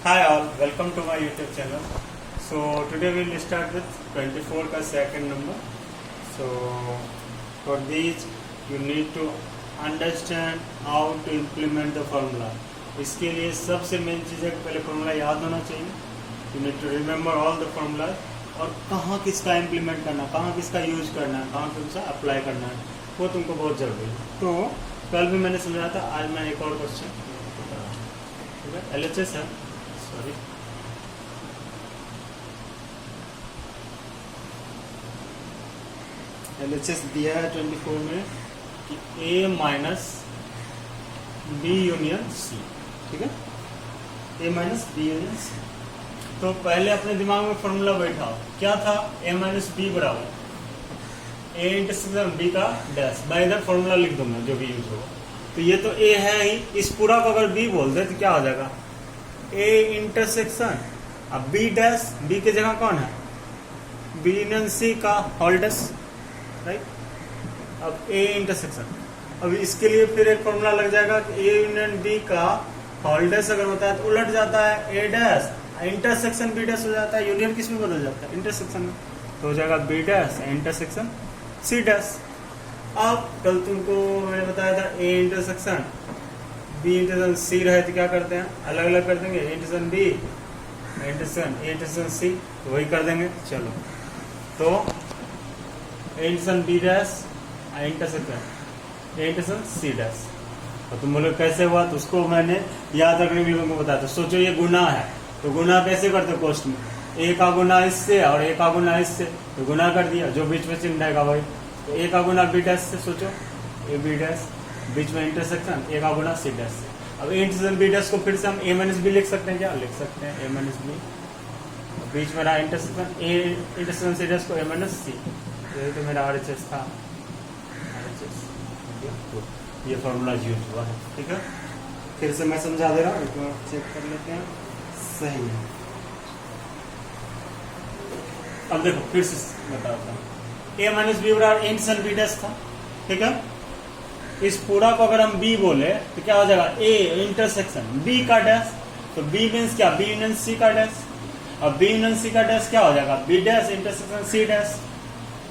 Hi all, welcome to my YouTube channel. So today we will start with 24 का second number. So for these you need to understand how to implement the formula. इसके लिए सबसे main चीज़ है कि पहले formula याद होना चाहिए. You need to remember all the formulas और कहाँ किसका इम्प्लीमेंट करना, कहाँ किसका यूज करना है, कहाँ किसका अप्लाई करना है, वो तुमको बहुत जरूरी है. तो कल भी मैंने समझाया था, आज मैं एक और क्वेश्चन ठीक है. LHS है, सॉरी LHS दिया है 24 में कि A minus B union C. ठीक है, A minus B union C. तो पहले अपने दिमाग में फॉर्मूला बैठाओ. क्या था? A माइनस B बराबर A इंटरसेक्शन B का डैश. मैं इधर फॉर्मूला लिख दूंगा जो भी यूज होगा. तो ये तो A है ही, इस पूरा को अगर B बोल दे तो क्या हो जाएगा? A इंटरसेक्शन अब B डैश, B की जगह कौन है? B यूनियन C का होल डैश, राइट. अब A इंटरसेक्शन, अब इसके लिए फिर एक फॉर्मूला लग जाएगा कि A यूनियन B का होल डैश अगर होता है तो उलट जाता है A dash, intersection B dash हो जाता है. यूनियन किस में बदल जाता है? इंटरसेक्शन में. तो हो जाएगा B dash intersection C dash. अब कल तुमको मैंने बताया था A intersection B intersection C रहे तो क्या करते हैं? अलग अलग कर देंगे. Intersection B intersection A intersection C, तो वही कर देंगे. चलो, तो intersection B dash intersection A intersection C dash. तो तुम बोलो कैसे हुआ? तो उसको मैंने याद रखने के लिए तुमको बताया. तो सोचो ये गुना है, तो गुना कैसे करते हो क्वेश्चन में? A का गुना इससे और A का गुना इससे, तो गुना कर दिया, जो बीच में चिन्ह रहेगा वही. तो A का गुना B डैश से, सोचो A B डैश, बीच में इंटरसेक्शन A का गुना C डैश से. अब इंटरसेक्शन B डैश को फिर से हम A माइनस B लिख सकते हैं. क्या लिख सकते हैं? A minus B. बीच में रहा intersection A intersection C dash को A माइनस C. यही तो मेरा RHS था. RHS ये फॉर्मूला यूज हुआ है. ठीक है, फिर से मैं समझा दे रहा हूँ, एक बार चेक कर लेते हैं सही है. अब देखो फिर से बताता हूँ. A माइनस बी बराबर इंटरसेक्शन B डैश था. ठीक है, इस पूरा को अगर हम B बोले तो क्या हो जाएगा? A इंटरसेक्शन B का डैश. तो B मीन्स क्या? B यूनियन C का डैश. अब B यूनियन C का डैश क्या हो जाएगा? B dash intersection C dash.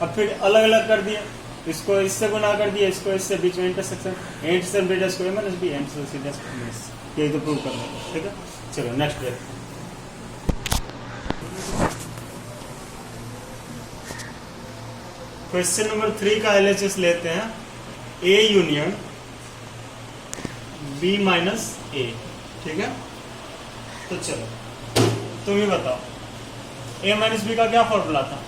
अब फिर अलग अलग कर दिए, इसको इससे गुना कर दिया, इसको इससे, बीच में इंटरसेक्शन इंटरसेक्शन B डैश को A minus B intersection C dash को माइनस. यही तो प्रूव करना है. ठीक है, चलो नेक्स्ट देखते हैं. क्वेश्चन नंबर 3 का LHS लेते हैं. A union B minus A. ठीक है, तो चलो तुम ही बताओ. A माइनस B का क्या फॉर्मूला था?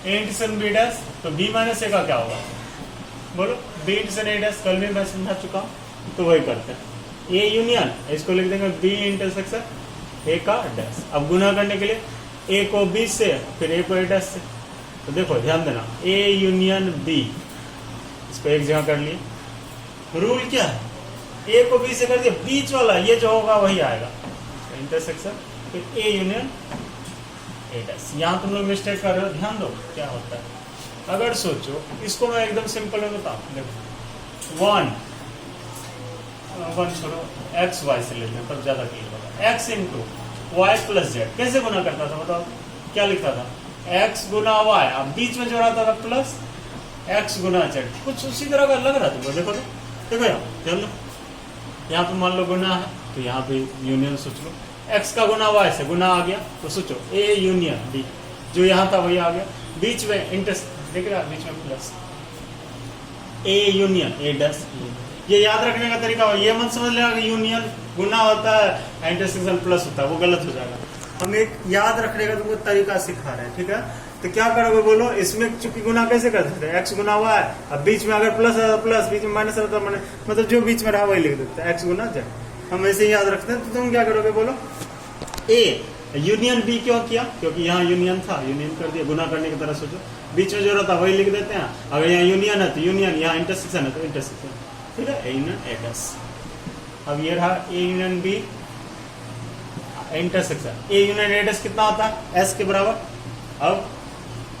A इंटरसेक्शन B डैश, तो B माइनस A का क्या होगा? बोलो. B इंटरसेक्शन A डैश कल भी मैं समझा चुका हूं, तो वही करते हैं. A यूनियन, इसको लिख देंगे B इंटरसेक्शन A का डैश. अब गुना करने के लिए A को B से, फिर A को A डैश से. तो देखो ध्यान देना, A यूनियन B, इसको एक जगह कर लिए. रूल क्या है? A को B से कर दिया, बीच वाला ये जो होगा वही आएगा. इंटरसेक्शन फिर A यूनियन A डैश. यहाँ तुम लोग मिस्टेक कर रहे हो, ध्यान दो क्या होता है. अगर सोचो, इसको मैं एकदम सिंपल में बताऊं. देखो 1 छोड़ो, एक्स वाई से लेते हैं तब ज्यादा क्लियर होगा. X into y plus z कैसे गुना करता था बताओ? क्या लिखता था? एक्स गुना वाई, अब बीच में जो रहता था प्लस एक्स गुना जेड. कुछ उसी तरह का लग रहा था. देखो तो, देखो यहाँ ध्यान दो. यहाँ पे मान लो गुना है, तो यहाँ पे यूनियन सोच लो. एक्स का गुना वाई से गुना आ गया, तो सोचो A यूनियन B, जो यहाँ था वही आ गया. बीच में इंटरसेक्शन देख रहा, बीच में plus A union A dash. ये याद रखने का तरीका हो, ये मत समझ लेगा कि यूनियन गुना होता है इंटरसेक्शन प्लस होता है, वो गलत हो जाएगा. हम एक याद रखने का तुमको तरीका सिखा रहे हैं. ठीक है, तो क्या करोगे बोलो. इसमें चूंकि गुना कैसे करते थे? एक्स गुना हुआ है, अब बीच में अगर प्लस है प्लस, बीच में माइनस है तो माइनस, मतलब जो बीच में रहा वही लिख देते हैं. एक्स गुना जेड हम ऐसे ही याद रखते हैं. तो तुम क्या करोगे बोलो. A यूनियन B क्यों किया? क्योंकि यहाँ यूनियन था, यूनियन कर दिया. गुना करने की तरह सोचो, बीच में जो रहता वही लिख देते हैं. अगर यहाँ यूनियन है तो यूनियन, यहाँ इंटरसेक्शन है तो इंटरसेक्शन. ठीक है, A यूनियन A डैश. अब ये रहा A union B intersection. A union A dash कितना होता है? S के बराबर. अब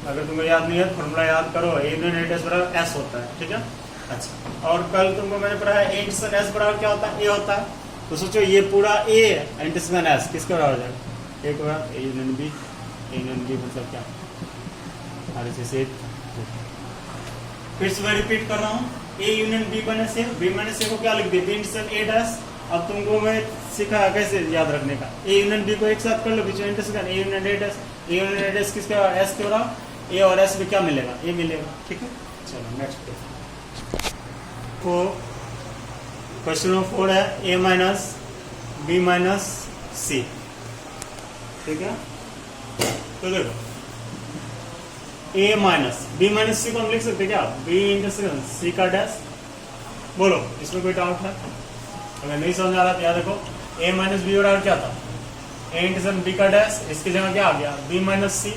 अगर तुमको याद नहीं है तो फॉर्मूला याद करो. A यूनियन A डैश बराबर S होता है. ठीक है, अच्छा. और कल तुमको मैंने पढ़ा है इंटरसेक्शन S बराबर क्या होता है? A होता है. तो सोचो ये पूरा ए इंटरसेक्शन एस किसके बराबर हो जाएगा? ए के बराबर, A union B, A union B मतलब क्या? RHS। फिर से मैं रिपीट कर रहा हूँ, A union B minus A, B minus A को क्या लिख दिया? B intersection A dash. अब तुमको मैं सिखाया कैसे याद रखने का, ए यूनियन बी को एक साथ कर लो, बीच में intersection A union A dash, A union A dash किसके बराबर? एस के बराबर। ए और एस में क्या मिलेगा? ए मिलेगा। ठीक है, चलो नेक्स्ट को क्वेश्चन नंबर 4 है ए माइनस बी माइनस सी। ठीक है, तो देखो ए माइनस बी माइनस सी को हम लिख सकते क्या? बी इंटरसेक्शन सी का डैश। बोलो इसमें कोई डाउट है? अगर नहीं समझ आ रहा तो याद देखो, ए माइनस बी बराबर क्या था? ए इंटरसेक्शन बी का डैश, इसकी जगह क्या आ गया? बी माइनस सी।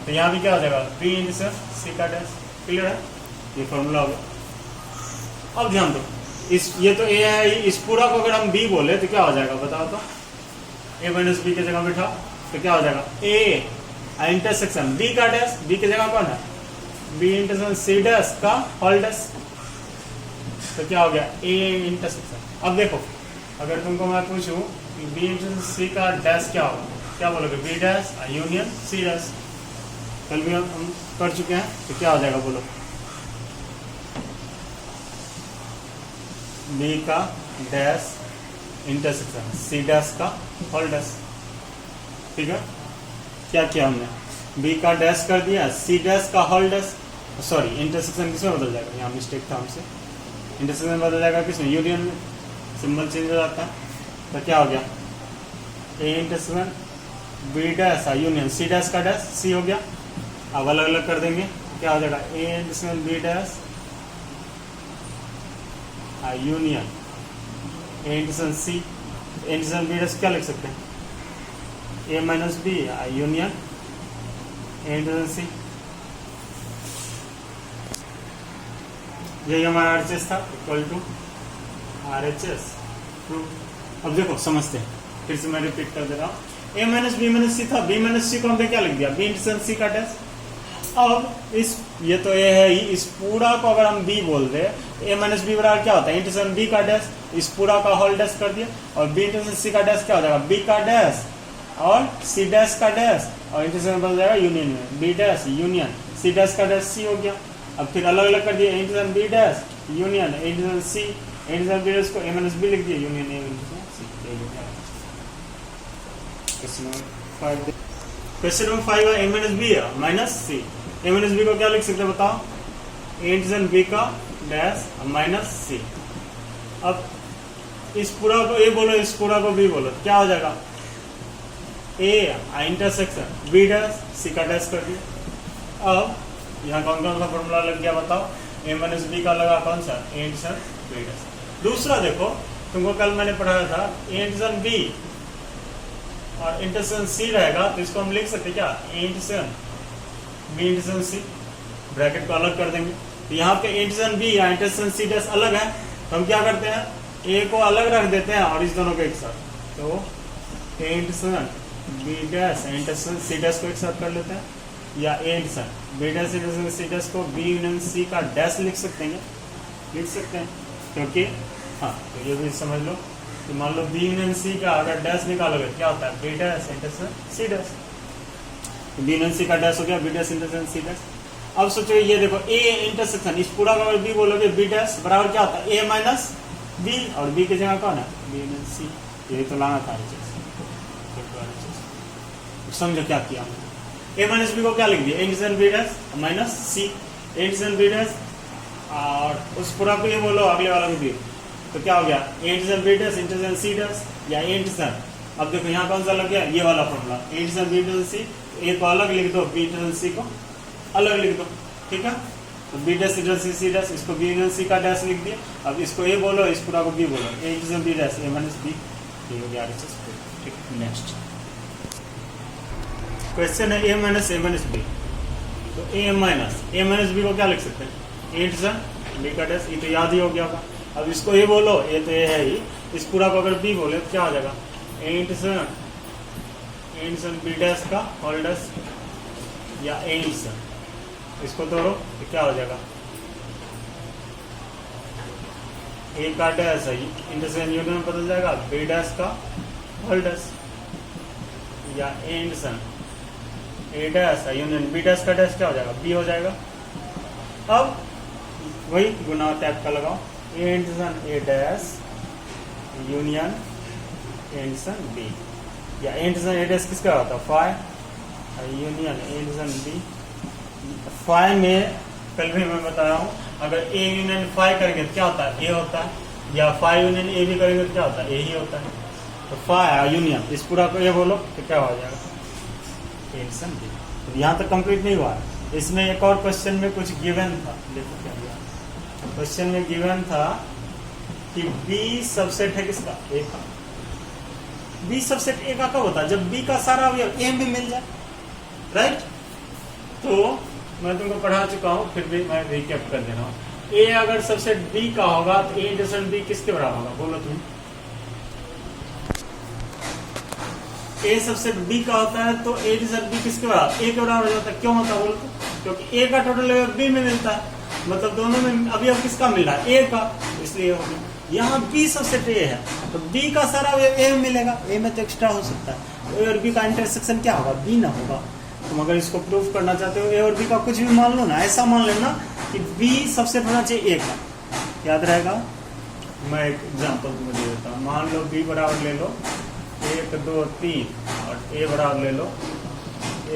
तो यहाँ भी क्या हो जाएगा? बी इंटरसेक्शन सी का डैश। क्लियर है? ये फॉर्मूला हो गया। अब ध्यान दो, इस ये तो ए है, इस पूरा को अगर हम बी बोले तो क्या हो जाएगा बताओ तो? ए माइनस बी की जगह बिठा तो क्या हो जाएगा? ए इंटरसेक्शन बी का डैश, बी की जगह कौन है? बी इंटरसेक्शन सी डैश का होल डैश। तो क्या हो गया? A intersection. अब देखो अगर तुमको मैं पूछूं कि बी इंटरसेक्शन सी का डैश क्या होगा, क्या बोलोगे? B dash union C dash. कल भी हम कर चुके हैं, तो क्या हो जाएगा बोलो? बी का डैश इंटरसेक्शन सी डैश का होल डैश। ठीक है, क्या किया हमने? बी का डैश कर दिया, सी डैश का होल डैश, सॉरी इंटरसेक्शन किसमें बदल जाएगा? यहाँ मिस्टेक था हमसे, इंटरसेक्शन बदल जाएगा किसमें? यूनियन में। सिंबल चेंज हो जाता है, तो क्या हो गया? A intersection B dash union C dash का डैश, सी हो गया। अब अलग अलग कर देंगे, क्या हो जाएगा? A intersection B dash union A intersection C. Intersection B dash क्या लिख सकते हैं? A minus B union A intersection C. यही हमारा RHS था, इक्वल टू RHS ट्रू। अब देखो समझते हैं, फिर से मैं रिपीट कर दे रहा हूँ। ए माइनस बी माइनस सी था, बी माइनस सी को हमने क्या लिख दिया? बी इंटरसेक्शन सी का डैश। अब इस ये तो ए है ही, इस पूरा को अगर हम बी बोल दे, ए माइनस बी बराबर क्या होता है? इंटरसेक्शन बी का डैश, इस पूरा का होल डैश कर दिया, और बी इंटरसेक्शन सी का डैश क्या हो जाएगा? बी का डैश और सी डैश का डैश, और इंटरसेक्शन बन जाएगा यूनियन में, B dash union C dash का डैश, सी हो गया। अब फिर अलग अलग कर दिया, intersection B dash union intersection C, intersection B dash को ए माइनस बी लिख दिया, union A intersection C. Question number 5 है A minus B minus C. A minus B को क्या लिख सकते हैं बताओ? ए इंटरसेक्शन बी का डैश माइनस सी। अब इस पूरा को ए बोलो, इस पूरा को बी बोलो, क्या हो जाएगा? A intersection B dash C का डैश कर दिया। अब यहाँ कौन कौन सा फॉर्मूला लग गया बताओ? ए माइनस बी का लगा कौन सा? A intersection B dash. दूसरा देखो, तुमको कल मैंने पढ़ाया था ए इंटरसेक्शन बी और इंटरसेक्शन सी रहेगा, तो इसको हम लिख सकते क्या? A intersection B intersection C, bracket को अलग कर देंगे। तो यहाँ पे ए इंटरसेक्शन बी या इंटरसेक्शन सी डैश अलग है, तो हम क्या करते हैं? ए को अलग रख देते हैं और इस दोनों को एक साथ। तो A intersection B dash intersection C dash को एक साथ कर लेते हैं, या A intersection B dash intersection C dash को बी यूनियन सी का डैश लिख सकते हैं, लिख सकते हैं, क्योंकि हाँ तो ये भी समझ लो कि मान लो बी यूनियन सी का अगर डैश निकालोगे क्या होता है? B dash intersection C dash. B union C का डैश हो गया B dash intersection C dash. अब सोचो ये देखो ए इंटरसेक्शन, इस पूरा का अगर बी बोलोगे बी डैश बराबर क्या होता है? ए माइनस बी, और बी की जगह कौन है? B union C. यही तो लाना था RHS। समझो क्या किया हमने? ए माइनस बी को क्या लिख दिया? A intersection B dash minus C, A intersection B dash, और उस पूरा को ये बोलो अगले वाला को बी, तो क्या हो गया? A intersection B dash intersection C dash या ए इंटरसेक्शन। अब देखो यहाँ कौन सा लग गया? ये वाला formula, A intersection B intersection C, A को अलग लिख दो, बी इंटरसेक्शन सी को अलग लिख दो। ठीक है, तो B dash intersection C dash, इसको बी इंटरसेक्शन सी का डैश लिख दिया। अब इसको ए बोलो, इस पूरा को बी बोलो, A intersection B dash A minus B, ये हो गया RHS। ठीक, नेक्स्ट क्वेश्चन है ए माइनस बी। तो ए माइनस बी को क्या लिख सकते हैं? ए इंटरसेक्शन बी का डैश, ये तो याद ही हो गया होगा। अब इसको ए बोलो, ए तो ए है ही, इस पूरा को अगर बी बोले तो क्या हो जाएगा? ए इंटरसेक्शन बी डैश का होल डैश, या ए इंटरसेक्शन, इसको तोड़ो तो क्या हो जाएगा? ए का डैश है इंटरसेक्शन यूनियन में बदल जाएगा बी डैश का होल डैश, या इंटरसेक्शन ए डैश है यूनियन बी डैश का डैश क्या हो जाएगा बी हो जाएगा। अब वही गुना टाइप का लगाओ, A intersection A dash union intersection B, या इंटरसेक्शन ए डैश किसका होता है phi union intersection B. Phi में कल भी मैं बताया हूँ अगर ए यूनियन फाई करेंगे तो क्या होता है ए होता है, या फाई यूनियन ए भी करेंगे तो क्या होता है ए ही होता है। तो फाई यूनियन इस पूरा को ए बोलो तो क्या हो जाएगा इंटरसेक्शन बी। तो यहाँ तक कंप्लीट नहीं हुआ है, इसमें एक और क्वेश्चन में कुछ गिवन था, देखो क्या दिया क्वेश्चन में गिवन था कि बी सबसेट है किसका ए का। बी सबसेट ए का कब होता है जब बी का सारा अवयव ए में मिल जाए, राइट। तो मैं तुमको पढ़ा चुका हूं फिर भी मैं रिकैप कर दे रहा हूं। ए अगर सबसेट बी का होगा तो ए इंटरसेक्शन बी किसके बराबर होगा बोलो तुम। ए सबसेट बी का होता है तो ए इंटरसेक्शन बी किसके बराबर ए के बराबर हो जाता है। क्यों होता है बोलो तो, क्योंकि ए का टोटल अवयव बी में मिलता है, मतलब दोनों में अवयव किसका मिल रहा है ए का, इसलिए हो गया। यहाँ बी सबसेट ए है तो बी का सारा अवयव ए में मिलेगा, ए में तो एक्स्ट्रा हो सकता है, ए और बी का इंटरसेक्शन क्या होगा बी ना होगा। तुम अगर इसको प्रूफ करना चाहते हो ए और बी का कुछ भी मान लो ना, ऐसा मान लेना कि बी सबसेट होना चाहिए ए का, याद रहेगा। मैं एक एग्जाम्पल तुम्हें दे देता हूँ, मान लो बी बराबर ले लो 1 2 3 और ए बराबर ले लो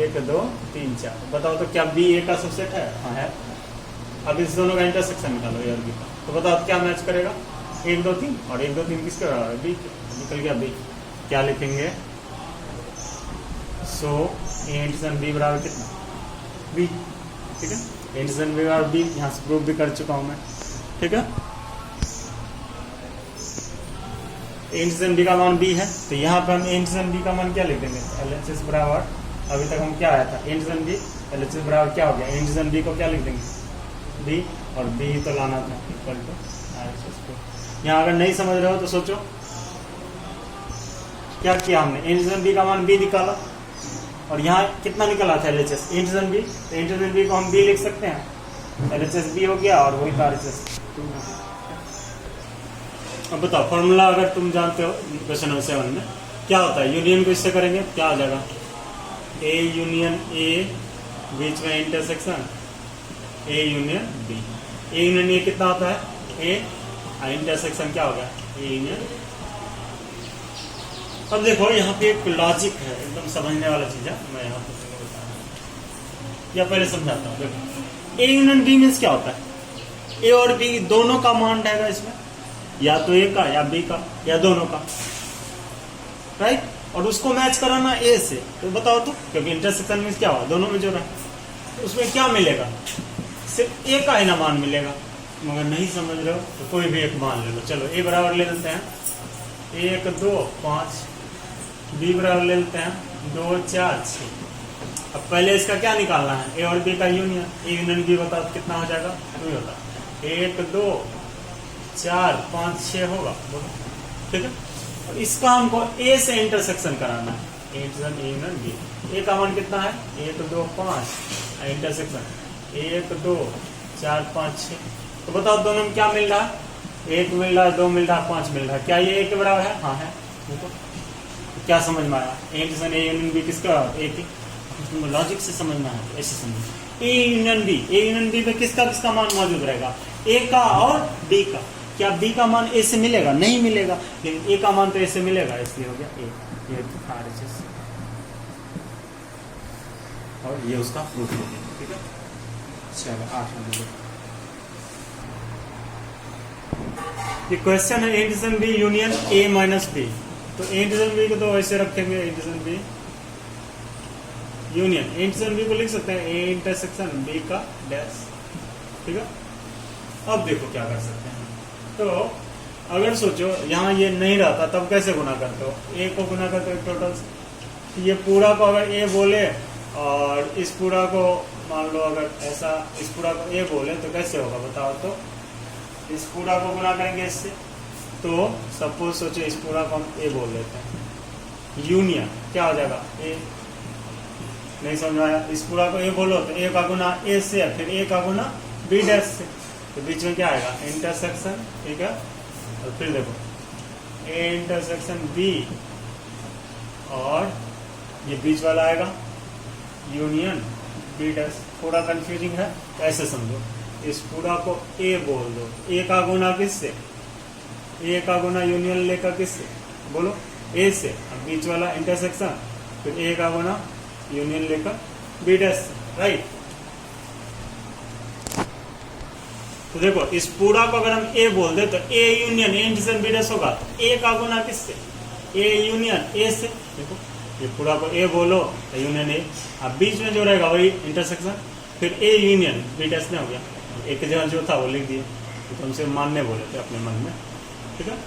1 2 3 4, बताओ तो क्या बी ए का सबसेट है? हाँ है। अब इस दोनों का इंटरसेक्शन निकालो ए और बी का, तो बताओ क्या मैच करेगा 1 2 3 और 1 2 3 किसके बराबर है बी, निकल गया बी। क्या लिखेंगे सो इंटरसेक्शन बी बराबर कितना बी, ठीक है। इंटरसेक्शन बी बराबर बी यहाँ से प्रूफ भी कर चुका हूँ मैं, ठीक है। इंटरसेक्शन बी का मान बी है तो यहाँ पर हम इंटरसेक्शन बी का मान क्या लिख देंगे एलएचएस बराबर, अभी तक हम क्या आया था इंटरसेक्शन बी एलएचएस बराबर क्या हो गया इंटरसेक्शन बी को क्या लिख देंगे बी, और बी तो लाना था इक्वल टू एलएचएस को। यहाँ अगर नहीं समझ रहे हो तो सोचो क्या किया हमने, इंटरसेक्शन बी का मान बी निकाला और यहाँ कितना निकला था एलएचएस इंटरसेक्शन बी, तो इंटरसेक्शन बी को हम बी लिख सकते हैं, एलएचएस बी हो गया और वही का एलएचएस। अब बताओ फॉर्मूला अगर तुम जानते हो क्वेश्चन नंबर 7 में क्या होता है, यूनियन को इससे करेंगे क्या हो जाएगा ए यूनियन ए बीच में intersection A union B, A union A कितना होता है ए, इंटरसेक्शन क्या हो गया ए यूनियन। अब देखो यहाँ पे एक लॉजिक है एकदम समझने वाला चीज है, मैं यहाँ पे तुमको बता रहा हूँ या पहले समझाता हूँ। देखो ए यूनियन बी मीन्स क्या होता है, ए और बी दोनों का मान रहेगा इसमें, या तो ए का या बी का या दोनों का, राइट। और उसको मैच कराना ए से, तो बताओ तो क्योंकि इंटरसेक्शन मीन्स क्या हुआ दोनों में जो रहा उसमें क्या मिलेगा सिर्फ ए का ही ना मान मिलेगा। मगर नहीं समझ रहे हो तो कोई भी एक मान ले लो, चलो ए बराबर ले लेते हैं 1 2 5, बी बराबर ले लेते हैं 2 4 6। अब पहले इसका क्या निकालना है ए और बी का यूनियन, ए यूनियन बी बताओ कितना हो जाएगा 2 होता है 1 2 4 5 6 होगा, ठीक है। और इसका हमको ए से इंटरसेक्शन कराना है, इंटरसेक्शन ए यूनियन बी, ए का मान कितना है 1 2 5, इंटरसेक्शन 1 2 4 5 6। तो बताओ दोनों में क्या मिल रहा है, 1 मिल रहा है 2 मिल रहा है 5 मिल रहा है, क्या ये ए के बराबर है? हाँ है। देखो क्या समझ में आया, इंटरसेक्शन ए यूनियन बी किसका ए की, तुमको लॉजिक से समझना है, ऐसे समझ। ए यूनियन बी में किसका किसका मान मौजूद रहेगा ए का और बी का, क्या बी का मान ए से मिलेगा? नहीं मिलेगा, लेकिन ए का मान तो ए से मिलेगा, इसलिए हो गया ए, ये आरएचएस और ये उसका प्रूफ हो गया, ठीक है। चलो 8 नंबर ये क्वेश्चन है intersection B union A minus B, तो इंटरसेक्शन बी को तो ऐसे रखेंगे intersection B union, intersection B को लिख सकते हैं ए इंटरसेक्शन बी का डैश, ठीक है। अब देखो क्या कर सकते हैं, तो अगर सोचो यहाँ ये नहीं रहता तब कैसे गुना करते हो, ए को गुना करते हो टोटल से, ये पूरा को अगर ए बोले और इस पूरा को मान लो अगर ऐसा इस पूरा को ए बोले तो कैसे होगा बताओ तो, इस पूरा को गुना करेंगे इससे, तो सपोज सोचो इस पूरा को हम ए बोल देते हैं, यूनियन क्या हो जाएगा ए, नहीं समझ आया, इस पूरा को ए बोलो तो ए का गुना ए से फिर ए का गुना बी डैश से, तो बीच में क्या आएगा इंटरसेक्शन, ठीक है और फिर देखो ए इंटरसेक्शन बी और ये बीच वाला आएगा यूनियन बी डैश। थोड़ा कंफ्यूजिंग है, ऐसे समझो, इस पूरा को ए बोल दो, ए का गुना किससे, ए का गुना यूनियन लेकर किससे, बोलो ए से, अब बीच वाला इंटरसेक्शन, फिर ए का गुना यूनियन लेकर बी डैश, राइट। तो देखो इस पूरा को अगर हम ए बोल दे तो A union A intersection B dash होगा, तो ए का गुना किससे, ए यूनियन ए से। देखो ये पूरा को ए बोलो तो यूनियन ए, अब बीच में जो रहेगा वही इंटरसेक्शन, फिर ए यूनियन बी डैश में हो गया। एक जगह जो था वो लिख दिए, तो हमसे मानने बोले थे अपने मन में, ठीक है।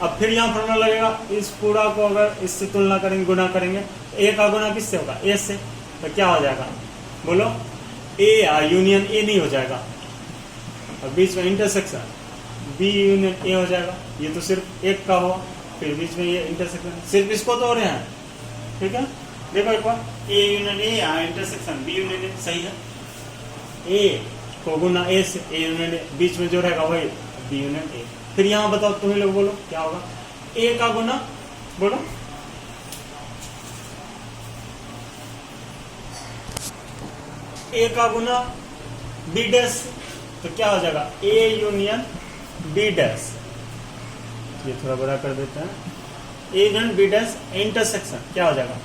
अब फिर यहाँ फॉर्मूला लगेगा, इस पूरा को अगर इससे तुलना करेंगे, गुना करेंगे, तो ए का गुना किससे होगा, ए से, तो क्या हो जाएगा, बोलो ए यूनियन ए नहीं हो जाएगा, और बीच में इंटरसेक्शन बी यूनियन ए हो जाएगा। ये तो सिर्फ एक का हुआ, फिर बीच में ये इंटरसेक्शन, सिर्फ इसको तो हो रहे हैं, ठीक है। देखो एक बार A union A intersection B union A, सही है। ए को गुना ए से, ए यूनियन ए, बीच में जो रहेगा वही बी यूनियन ए। फिर यहाँ बताओ तुम्हें लोग बोलो क्या होगा, ए का गुना, बोलो ए का गुना बी डैश, तो क्या हो जाएगा ए यूनियन बी डैश। ये थोड़ा बड़ा कर देते हैं, A union B dash intersection क्या हो जाएगा,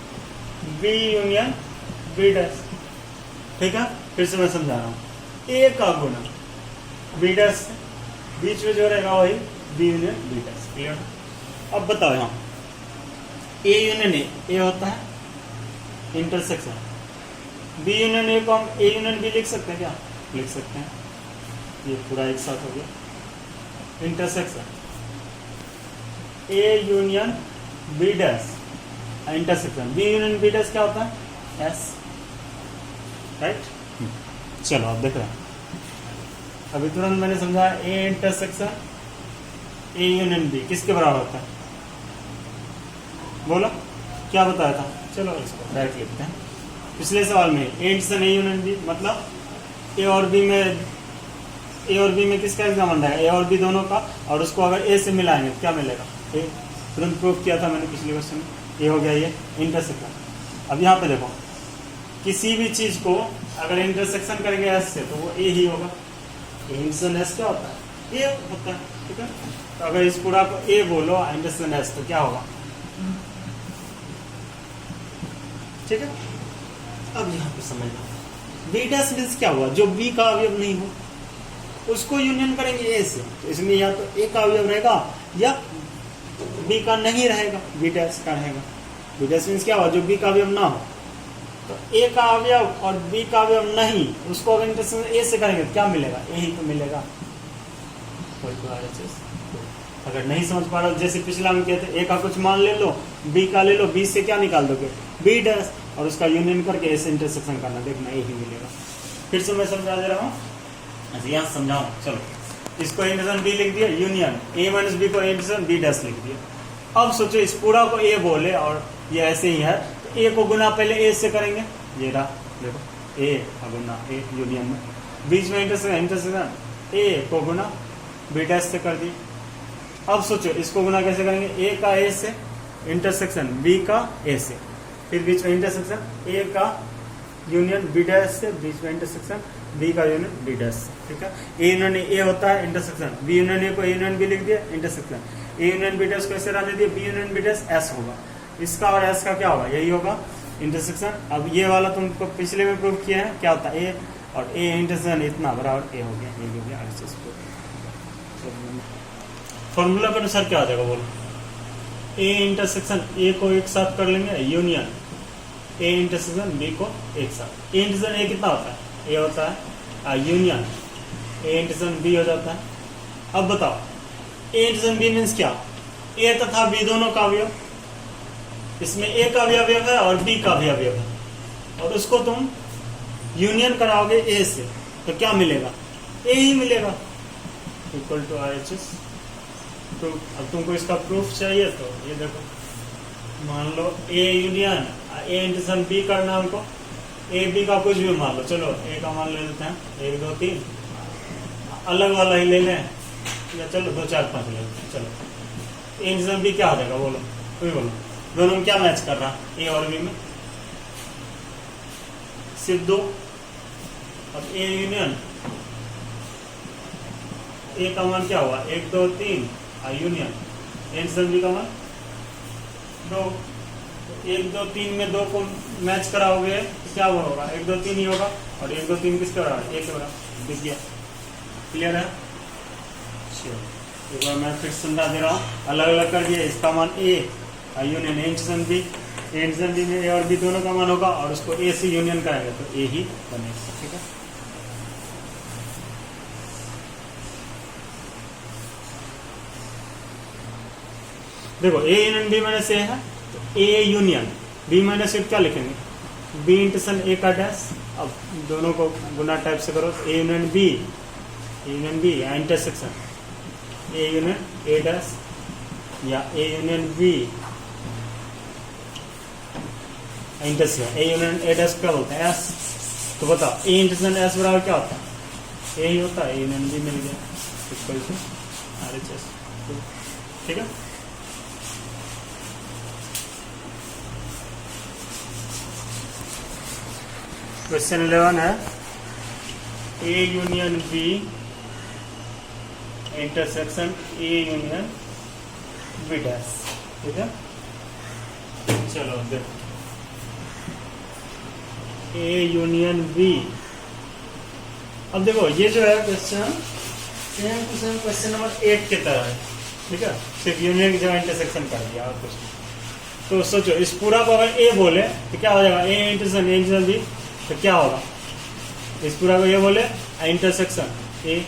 बी यूनियन बी डैश, ठीक है। फिर से मैं समझा रहा हूँ, ए का गुना बी डैश, बीच में जो रहेगा वही B union B dash, clear. अब बताओ यहाँ ए यूनियन ए होता है इंटरसेक्शन, बी यूनियन ए को हम ए यूनियन बी लिख सकते हैं, क्या लिख सकते हैं, ये पूरा एक साथ हो गया intersection A union B dash, intersection B union B dash क्या होता है, एस, राइट। चलो अब देख रहे हैं, अभी तुरंत मैंने समझा A intersection A union B किसके बराबर होता है, बोलो क्या बताया था। चलो इसको डायरेक्ट लिखते हैं, पिछले सवाल में A intersection A union B, मतलब ए और बी में किसका एग्जाम्पल है, ए और बी दोनों का, और उसको अगर ए से मिलाएंगे तो क्या मिलेगा, ए। तुरंत प्रूफ किया था मैंने पिछले क्वेश्चन में, ए हो गया ये इंटरसेक्शन। अब यहाँ पे देखो किसी भी चीज को अगर इंटरसेक्शन करेंगे एस से तो वो ए ही होगा, इंटरसेक्शन एस क्या होता है, ए होता है, ठीक है। तो अगर इस पूरा को ए बोलो इंटरसेक्शन एस तो क्या होगा, ठीक है। अब यहाँ पे समझना, बी डैश मीन्स क्या हुआ, जो बी का अवयव नहीं हो उसको यूनियन करेंगे ए से, तो इसमें या तो ए का अवयव रहेगा या बी का नहीं रहेगा, बी डैश का रहेगा। बी डैश मीन्स क्या हुआ, जो बी का अवयव ना हो, तो ए का अवयव और बी का अवयव नहीं, उसको अगर इंटरसेक्शन ए से करेंगे तो क्या मिलेगा, ए ही तो मिलेगा। अगर नहीं समझ पा रहे हो, जैसे पिछला में कहते ए का कुछ मान ले लो, बी का ले लो, बी से क्या निकाल दोगे, बी डैश, और उसका यूनियन करके ए से इंटरसेक्शन करना, देखना ए ही मिलेगा। फिर से मैं समझा दे रहा हूँ, अच्छा यहाँ समझाऊँ, चलो इसको इंटरसेक्शन बी लिख दिया, यूनियन ए माइनस बी को इंटरसेक्शन बी डैश लिख दिया। अब सोचो इस पूरा को ए बोले और ये ऐसे ही है, तो ए को गुना पहले ए से करेंगे, ये रहा देखो ए गुना ए यूनियन में, बीच में इंटरसेक्शन ए को गुना बी डैश से कर दिए। अब सोचो इसको गुना कैसे करेंगे, ए का ए से इंटरसेक्शन बी का ए से, फिर बीच में इंटरसेक्शन ए का यूनियन बी डैश से, बीच में इंटरसेक्शन बी का यूनियन बी डैश से, ठीक है। ए यूनियन ए होता है इंटरसेक्शन बी यूनियन ए को ए यूनियन बी लिख दिया, intersection A union B dash को ऐसे रहने दिया, B union B dash S होगा, इसका और एस का क्या होगा, यही होगा इंटरसेक्शन। अब ये वाला तुमको पिछले में प्रूव किया है, क्या होता है ए और ए इंटरसेक्शन इतना बराबर ए हो गया, ये हो गया RHS। फॉर्मूला के अनुसार क्या आ जाएगा बोलो, ए इंटरसेक्शन ए को एक साथ कर लेंगे, यूनियन ए इंटरसेक्शन बी को एक साथ। ए इंटरसेक्शन ए कितना होता है, ए होता है, यूनियन ए इंटरसेक्शन बी हो जाता है। अब बताओ ए इंटरसेक्शन बी मीन्स क्या, ए तथा बी दोनों का अवयव, इसमें ए का भी अवयव है और बी का भी अवयव है, और उसको तुम यूनियन कराओगे ए से तो क्या मिलेगा, ए ही मिलेगा, इक्वल टू RHS। तो अब तुमको इसका प्रूफ चाहिए तो ये देखो, मान लो A union A intersection B करना हमको, ए बी का कुछ भी मान लो, चलो ए का मान ले लेते हैं 1 2 3, अलग वाला ही ले लें, या चलो 2 4 5 ले लेते हैं। चलो ए इंटीजर बी क्या हो जाएगा, बोलो तुम बोलो, दोनों में क्या मैच कर रहा ए और बी में, सिर्फ 2। अब ए यूनियन ए का मान क्या हुआ 1 2 3 और यूनियन ए इंटीजर बी का मान 2। 1 2 3 में 2 को मैच कराओगे तो क्या होगा 1 2 3 ही होगा, और 1 2 3 किसके बराबर 1 के बराबर, दिख गया, क्लियर है। एक बार मैं फिर समझा दे रहा हूँ, अलग अलग कर दिया, इसका मान ए और union A integer B, A integer B में ए और बी दोनों का मान होगा और उसको ए से यूनियन कराएंगे तो ए ही बनेगा, ठीक है। देखो ए यूनियन बी माइनस ए है तो ए यूनियन बी माइनस ए क्या लिखेंगे, बी इंटरसेक्शन ए का डैश। अब दोनों को गुना टाइप से करो, A union B intersection A union A dash या A union B intersection A union A dash क्या बोलते हैं एस। तो बताओ ए इंटरसेक्शन एस बराबर क्या होता है, ए ही होता है, ए यूनियन बी मिल गया, इसको RHS, ठीक है। क्वेश्चन 11 है A union B intersection A union B dash, ठीक है। चलो देखो ए यूनियन बी, अब देखो ये जो है question same to same question number 8 की तरह है, ठीक है, सिर्फ यूनियन की जगह इंटरसेक्शन कर दिया और कुछ नहीं। तो सोचो इस पूरा को अगर ए बोले तो क्या हो जाएगा, ए इंटरसेक्शन बी, तो क्या होगा, इस पूरा को ये बोले इंटरसेक्शन ए,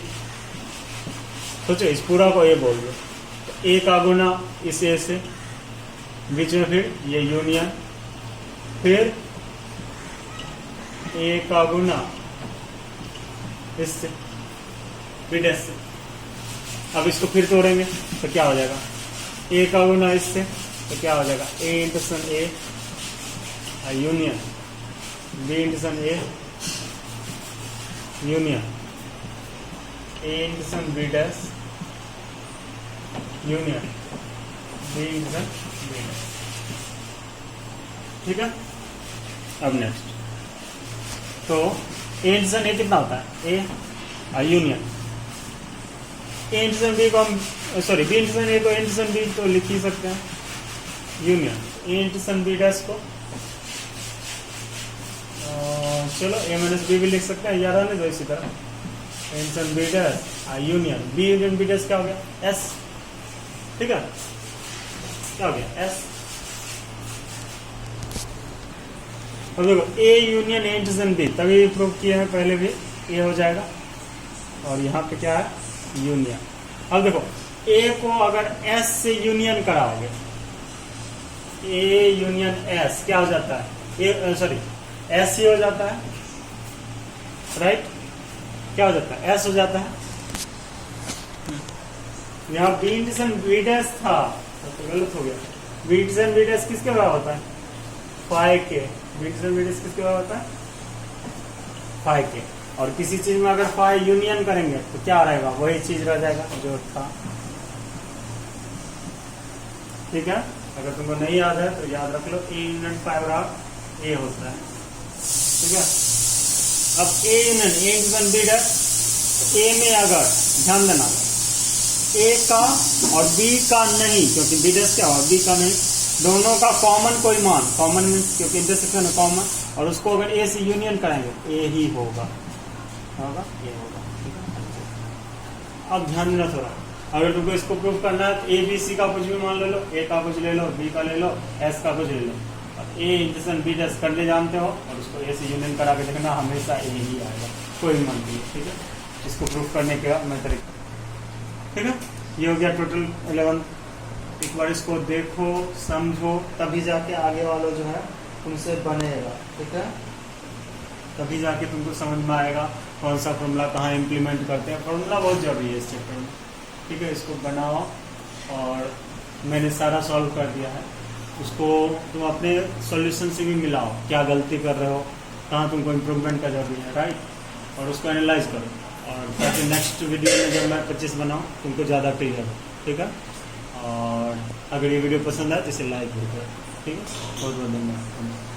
सोचो इस पूरा को ए बोल दो तो ए का गुना इस ए से, बीच में फिर ये यूनियन, फिर ए का गुना इससे बी डैश से। अब इसको फिर तोड़ेंगे तो क्या हो जाएगा, ए का गुना इससे तो क्या हो जाएगा, A intersection A union B intersection A union A intersection B dash union B intersection B dash, ठीक है। अब नेक्स्ट तो ए इंटरसेक्शन ए कितना होता है, A union A intersection B को हम सॉरी बी इंटरसेक्शन ए को इंटरसेक्शन बी तो लिख ही सकते हैं, union A intersection B dash को चलो ए माइनस बी भी लिख सकते हैं, याद आने दो इसी तरह intersection B dash union B union B dash क्या हो गया एस, ठीक है, क्या हो गया एस। अब देखो A union A intersection B तभी प्रूव किए हैं पहले भी, ए हो जाएगा और यहाँ पे क्या है यूनियन। अब देखो ए को अगर एस से यूनियन कराओगे, ए यूनियन एस क्या हो जाता है, ए सॉरी एस ही हो जाता है, राइट, क्या हो जाता है एस हो जाता है। यहाँ बी इंटरसेक्शन बी डैश था तो गलत हो गया, बी इंटरसेक्शन बी डैश किसके बराबर होता है फाई के, बी इंटरसेक्शन बी डैश किसके बराबर होता है फाई के, और किसी चीज में अगर फाई यूनियन करेंगे तो क्या रहेगा, वही चीज रह जाएगा जो था, ठीक है। अगर तुमको नहीं याद है तो याद रख लो ए यूनियन फाई बराबर ए होता है, ठीक है। अब A union A intersection B dash, A में अगर ध्यान देना ए का और बी का नहीं, क्योंकि बी डैश क्या होगा बी का नहीं, दोनों का कॉमन कोई मान, कॉमन मीन्स क्योंकि इंटरसेक्शन है कॉमन, और उसको अगर ए से यूनियन कराएंगे ए ही होगा, ए होगा, ठीक है। अब ध्यान देना थोड़ा, अगर तुमको इसको प्रूव करना है तो ए बी सी का कुछ भी मान ले लो, ए का कुछ ले लो, बी का ले लो, एस का कुछ ले लो, ए इंटरसेक्शन बी डैश करने जानते हो और उसको ए से यूनियन करा के देखना, हमेशा ए ही आएगा, कोई भी मान लीजिए, ठीक है। इसको प्रूव करने के मैं तरीका, ठीक है। ये हो गया टोटल 11। एक बार इसको देखो समझो तभी जाके आगे वाला जो है तुमसे बनेगा, ठीक है, तभी जाके तुमको समझ में आएगा कौन सा फॉर्मूला कहाँ इम्प्लीमेंट करते हैं। फॉर्मूला बहुत जरूरी है इस चैप्टर में, ठीक है। इसको बनाओ और मैंने सारा सॉल्व कर दिया है, उसको तुम अपने सॉल्यूशन से भी मिलाओ, क्या गलती कर रहे हो, कहाँ तुमको इम्प्रूवमेंट का जरूरी है, राइट, और उसको एनालाइज करो। और ताकि नेक्स्ट वीडियो में जब मैं 25 बनाऊँ तुमको ज़्यादा क्लियर हो, ठीक है। और अगर ये वीडियो पसंद आए तो इसे लाइक भी करो, ठीक है। बहुत बहुत धन्यवाद।